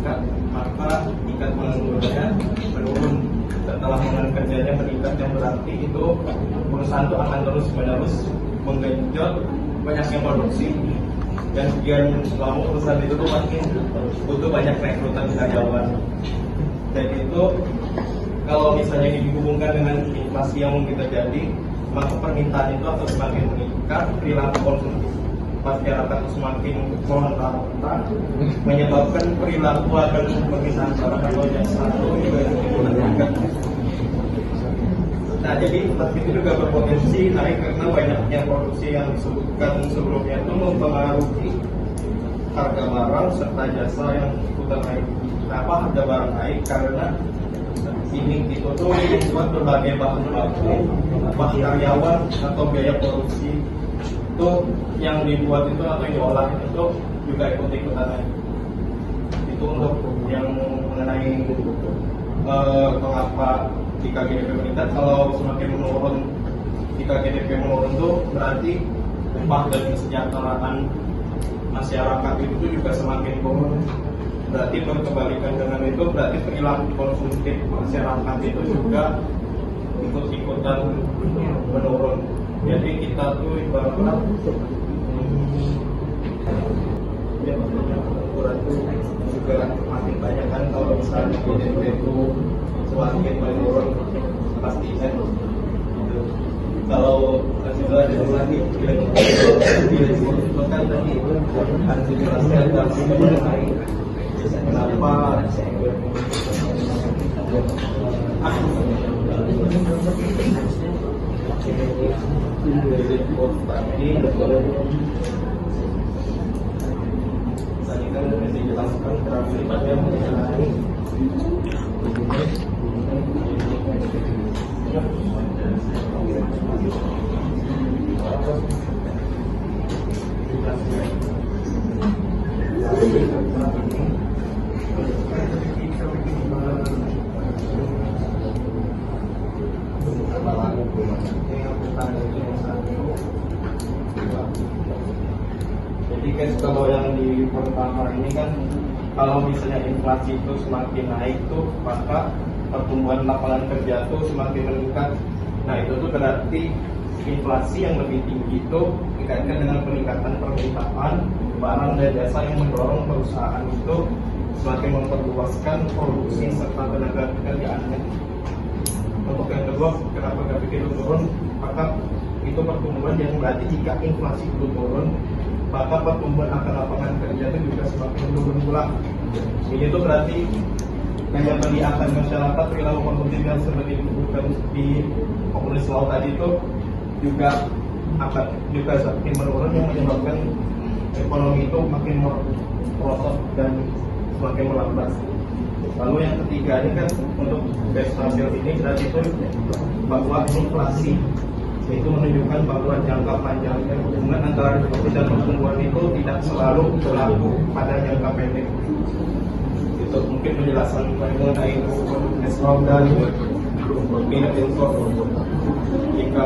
meningkat, maka tingkat pengeluarannya menurun. Setelah penggunaan kerjanya meningkat, yang berarti itu perusahaan itu akan terus-menerus menggenjot banyaknya produksi, dan sekian lama perusahaan itu tuh makin butuh banyak rekrutan karyawan. Dan itu kalau misalnya dihubungkan dengan inflasi yang mungkin terjadi, maka permintaan itu akan semakin meningkat, perilaku konsumsi masyarakat semakin meronta-ronta, menyebabkan perilaku akan permintaan barang atau jasa itu juga meningkat. Nah, jadi itu juga berpotensi naik karena banyaknya produksi yang disebutkan sebelumnya itu mempengaruhi harga barang serta jasa yang ikutan naik. Kenapa harga barang naik? Karena ini itu tuh membuat berbagai bahan baku, bahan karyawan atau biaya produksi itu yang dibuat itu atau yang diolah itu juga ikut-ikutan naik. Itu untuk yang mengenai mengapa jika GDP meningkat. Kalau semakin menurun, jika GDP menurun itu berarti upah dan kesejahteraan masyarakat itu juga semakin turun. Berarti berkebalikan dengan itu, berarti perilaku konsumtif masyarakat itu juga ikut-ikutan menurun. Jadi kita tuh ibaratnya ukuran itu juga makin banyak kan. Kalau misalnya GDP itu semakin menurun pastinya kalau juga ada lagi kan tadi harus dijelaskan mengenai kenapa ini tadi kan dijelaskan terlibat yang mengenai jadi guys, kalau yang di pertama ini kan, kalau misalnya inflasi itu semakin naik tuh, maka pertumbuhan lapangan kerja tuh semakin meningkat. Nah, itu tuh berarti inflasi yang lebih tinggi itu dikaitkan dengan peningkatan permintaan barang dan jasa yang mendorong perusahaan itu semakin memperluaskan produksi serta tenaga kerjaannya. Untuk yang kedua, kenapa GDP itu turun? Maka itu pertumbuhan yang berarti jika inflasi itu turun, maka pertumbuhan akan lapangan kerja itu juga semakin menurun pula. Ini itu berarti daya beli akan masyarakat, perilaku konsumtif yang seperti disebutkan di Omnibus Law tadi itu juga akan juga semakin menurun, yang menyebabkan ekonomi itu makin merosot dan semakin melambat. Lalu yang ketiga ini kan untuk base hasil ini berarti itu bahwa inflasi itu menunjukkan bahwa jangka panjangnya hubungan antara inflasi dan pertumbuhan itu tidak selalu berlaku pada jangka pendek. Itu mungkin penjelasan mengenai Omnibus Law dan Minute Info. Jika